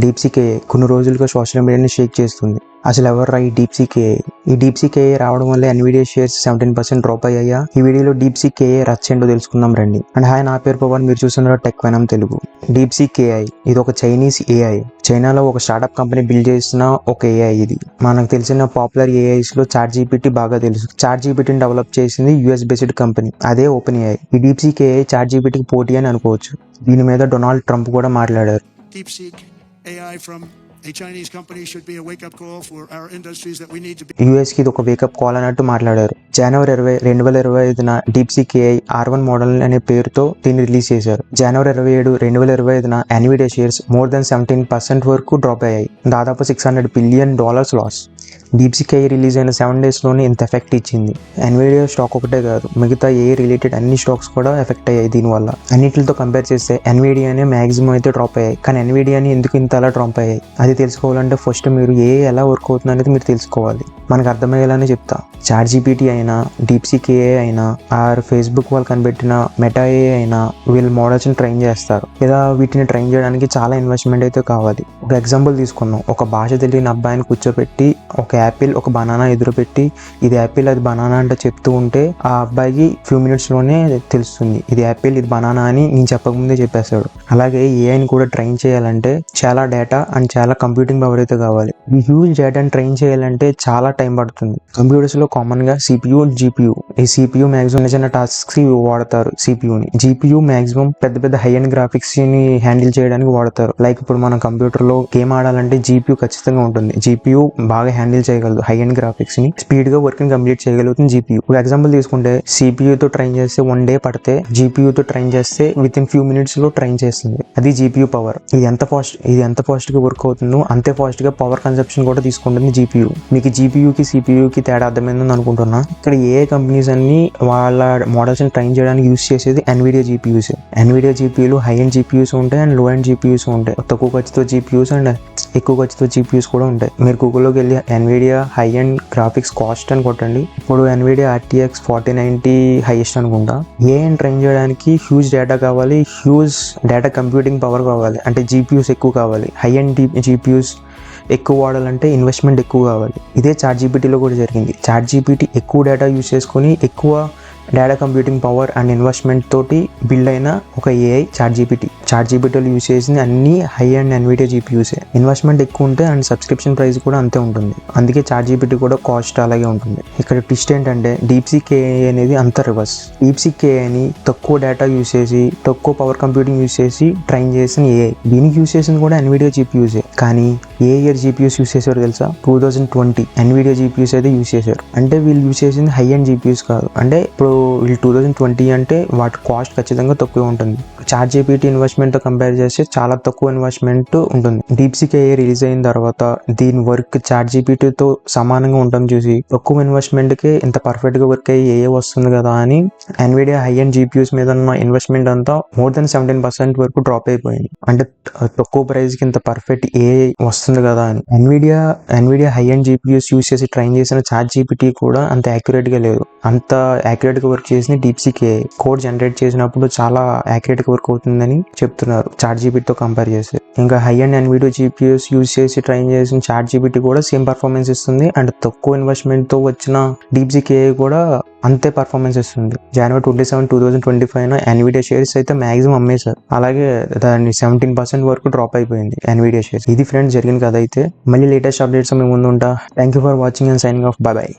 DeepSeek AI కొన్ని రోజులుగా social మీడియాని షేక్ చేస్తుంది. అసలు ఎవర్రా ఈ డీప్సీక్ ఏఐ? ఈ డీప్సీక్ ఏఐ రావడం వల్ల ఎన్విడియా షేర్స్ 17% డ్రాప్ అయ్యాయా? ఈ వీడియోలో డీప్సీక్ ఏఐ రచ్చేంటో తెలుసుకుందాం రండి. అండ్ హాయ్, నా పేరు పవన్, మీరు చూస్తున్నారు tech venom Telugu. DeepSeek AI ఇది ఒక చైనీస్ ఏఐ. చైనాలో ఒక స్టార్ట్అప్ కంపెనీ బిల్డ్ చేసిన ఒక ఏఐ ఇది. మనకు తెలిసిన పాపులర్ ఏఐస్ లో చాట్ జీపీటీ బాగా తెలుసు. చాట్ జీపీటీని డెవలప్ చేసింది యూఎస్ బేస్డ్ కంపెనీ, అదే ఓపెన్ ఏఐ. ఈ డీప్సీక్ ఏఐ చాట్ జీపీటీకి పోటీ అని అనుకోవచ్చు. దీని మీద డొనాల్డ్ ట్రంప్ కూడా మాట్లాడారు. DeepSeek AI from a Chinese company should be a wake-up call for our industries that we need to be. US కి ఇది ఒక వేకప్ కాల్ అన్నట్టు మాట్లాడారు. జనవరి 20, 2025న డీప్సీక్ ఏఐ R1 మోడల్ అనే పేరుతో దీన్ని రిలీజ్ చేశారు. జనవరి 27, 2025న ఎన్విడియా షేర్స్ మోర్ దెన్ 17% వరకు డ్రాప్ అయ్యాయి. దాదాపు $600 billion loss. DeepSeek AI release అయిన 7 days లోనే ఇంత ఎఫెక్ట్ ఇచ్చింది. ఎన్విడియా స్టాక్ ఒకటే కాదు, మిగతా ఏఐ రిలేటెడ్ అన్ని స్టాక్స్ కూడా ఎఫెక్ట్ అయ్యాయి దీనివల్ల. అన్నిటితో కంపేర్ చేస్తే ఎన్విడియానే మాక్సిమం అయితే డ్రాప్ అయ్యాయి. కానీ ఎన్విడియాని ఎందుకు ఇంత అలా డ్రాప్ అయ్యాయి అది తెలుసుకోవాలంటే ఫస్ట్ మీరు ఏఐ ఎలా వర్క్ అవుతుంది అనేది మీరు తెలుసుకోవాలి. మనకు అర్థమయ్యేలానే చెప్తా. చాట్ జీపీటీ అయినా, డీప్సీక్ ఏఐ అయినా, ఆర్ ఫేస్బుక్ వాళ్ళు కనిపెట్టిన మెటా ఏఐ అయినా వీళ్ళు మోడల్స్ని ట్రైన్ చేస్తారు. లేదా వీటిని ట్రైన్ చేయడానికి చాలా ఇన్వెస్ట్మెంట్ అయితే కావాలి. ఒక ఎగ్జాంపుల్ తీసుకున్నాం. ఒక భాష తెలియని అబ్బాయిని కూర్చోపెట్టి ఒక యాపిల్ ఒక బనానా ఎదురు పెట్టి ఇది యాపిల్ అది బనానా అంటే చెప్తూ ఉంటే ఆ అబ్బాయికి ఫ్యూ మినిట్స్ లోనే తెలుస్తుంది ఇది యాపిల్ ఇది బనానా అని నేను చెప్పకముందే చెప్పేస్తాడు. అలాగే ఏఐని కూడా ట్రైన్ చేయాలంటే చాలా డేటా అండ్ చాలా కంప్యూటింగ్ పవర్ అయితే కావాలి. ఈ హ్యూజ్ డేటాని ట్రైన్ చేయాలంటే చాలా టైం పడుతుంది. కంప్యూటర్స్ లో కామన్ గా సిపియూ, జీపీయూ. ఈ సిపియూ మాక్సిమం చిన్న టాస్క్స్ కి వాడతారు సిపియూని. జీపీయూ మాక్సిమం పెద్ద హై అండ్ గ్రాఫిక్స్ ని హ్యాండిల్ చేయడానికి వాడతారు. లైక్ ఇప్పుడు మన కంప్యూటర్ లో గేమ్ ఆడాలంటే జీపీయూ ఖచ్చితంగా ఉంటుంది. జీపీయూ బాగా హ్యాండిల్ చేయగలదు హై అండ్ గ్రాఫిక్స్ ని, స్పీడ్ గా వర్క్ ని కంప్లీట్ చేయగలుగుతుంది జీపీయూ. ఒక ఎగ్జాంపుల్ తీసుకుంటే CPU తో ట్రైన్ చేస్తే 1 day పడితే జీపీయూ తో ట్రైన్ చేస్తే విత్ ఇన్ ఫ్యూ మినిట్స్ లో ట్రైన్ చేస్తుంది. అది జీపీయూ పవర్. ఇది ఎంత ఫాస్ట్ గా వర్క్ అవుతుందో అంతే ఫాస్ట్ గా పవర్ కన్సప్షన్ కూడా తీసుకుంటుంది జీపీయూ. మీకు జీపీయూకి సిపియూకి తేడా అర్థమైందని అనుకుంటున్నా. ఇక్కడ ఏ కంపెనీస్ అన్ని వాళ్ళ మోడల్స్ ని ట్రైన్ చేయడానికి యూస్ చేసేది ఎన్విడియా జీపీయూస్. ఎన్విడియా జీపీయూలు హై అండ్ జీపీయూస్ ఉంటాయి అండ్ లో అండ్ జీపీయూస్ ఉంటాయి. తక్కువ ఖర్చుతో జీపీయూస్ అండ్ ఎక్కువ ఖర్చుతో జీపీయూస్ కూడా ఉంటాయి. మీరు గూగుల్లోకి వెళ్ళి Nvidia high and graphics cost అని కొట్టండి. ఇప్పుడు ఎన్విడియా RTX 4090 హైయెస్ట్ అనుకుంటా. ఏఐని ట్రైన్ చేయడానికి హ్యూజ్ డేటా కావాలి, హ్యూజ్ డేటా కంప్యూటింగ్ పవర్ కావాలి, అంటే జీపీయూస్ ఎక్కువ కావాలి. హై అండ్ జీపీయూస్ ఎక్కువ వాడాలంటే ఇన్వెస్ట్మెంట్ ఎక్కువ కావాలి. ఇదే చాట్ జీపీటీలో కూడా జరిగింది. చాట్ జీపీటీ ఎక్కువ డేటా యూస్ చేసుకుని ఎక్కువ data computing power and investment తోటి బిల్డ్ అయిన ఒక ఏఐ చాట్ జీపీటీ. చాట్ జీపీటీలో యూస్ చేసింది అన్ని హై అండ్ ఎన్విడియా జీపీయూసే. ఇన్వెస్ట్మెంట్ ఎక్కువ ఉంటే అండ్ సబ్స్క్రిప్షన్ ప్రైస్ కూడా అంతే ఉంటుంది. అందుకే చాట్ జీపీటీ కూడా కాస్ట్ అలాగే ఉంటుంది. ఇక్కడ ట్విస్ట్ ఏంటంటే డీప్సీక్ ఏఐ అనేది అంత రివర్స్. డీప్సీక్ ఏఐని తక్కువ డేటా యూస్ చేసి తక్కువ పవర్ కంప్యూటింగ్ యూస్ చేసి ట్రైన్ చేసిన ఏఐ. దీనికి యూస్ చేసింది కూడా ఎన్విడియా జీపీయూసే. కానీ ఏ ఇయర్ జీపీయూస్ యూస్ చేశారు తెలుసా? 2020 ఎన్విడియా జీపీయూస్ అయితే యూస్ చేశారు. అంటే వీళ్ళు యూస్ చేసింది హై అండ్ జీపీయూస్ కాదు. అంటే ఇప్పుడు వీళ్ళు 2020 అంటే వాటి కాస్ట్ ఖచ్చితంగా తక్కువ ఉంటుంది. చాట్ జీపీటీ ఇన్వెస్ట్మెంట్ తో కంపేర్ చేస్తే చాలా తక్కువ ఇన్వెస్ట్మెంట్ ఉంటుంది. డీప్సీక్ ఏఐ రిలీజ్ అయిన తర్వాత దీని వర్క్ చాట్ జీపీటీతో సమానంగా ఉంటుంది చూసి తక్కువ ఇన్వెస్ట్మెంట్ కి ఇంత పర్ఫెక్ట్ గా వర్క్ అయ్యి ఏఐ వస్తుంది కదా అని ఎన్విడియా హై అండ్ జీపీయూస్ మీద ఉన్న ఇన్వెస్ట్మెంట్ అంతా మోర్ దెన్ 17% వరకు డ్రాప్ అయిపోయింది. అంటే తక్కువ ప్రైస్ కి ఇంత పర్ఫెక్ట్ ఏఐ వస్తుంది కదా అని. Nvidia high and GPUs use చేసి ట్రైన్ చేసిన చాట్ జీపీటీ కూడా అంత యాక్యురేట్ గా లేదు. అంత యాక్యురేట్ గా వర్క్ చేసింది డీప్సీక్ ఏఐ. కోడ్ జనరేట్ చేసినప్పుడు చాలా యాక్యురేట్ గా వర్క్ అవుతుందని చెప్తున్నారు చాట్ జీపీటీతో కంపేర్ చేస్తే. ఇంకా high and Nvidia GPUs use చేసి ట్రైన్ చేసిన చాట్ జీపీటీ కూడా సేమ్ పర్ఫార్మెన్స్ ఇస్తుంది అండ్ తక్కువ ఇన్వెస్ట్మెంట్ తో వచ్చిన డీప్సీక్ ఏఐ కూడా అంతే పర్ఫార్మెన్స్ ఇస్తుంది. జనవరి 27, 2025 ఎన్విడియా షేర్స్ అయితే మాక్సిమం అమ్మేశారు. అలాగే దాన్ని 17% వరకు డ్రాప్ అయిపోయింది ఎన్విడియా షేర్స్. ఇది ఫ్రెండ్స్ జరిగిన కథ అయితే. మళ్ళీ లేటెస్ట్ అప్డేట్స్ మేము ముందు ఉంటా. Thank you for watching and signing off. By by.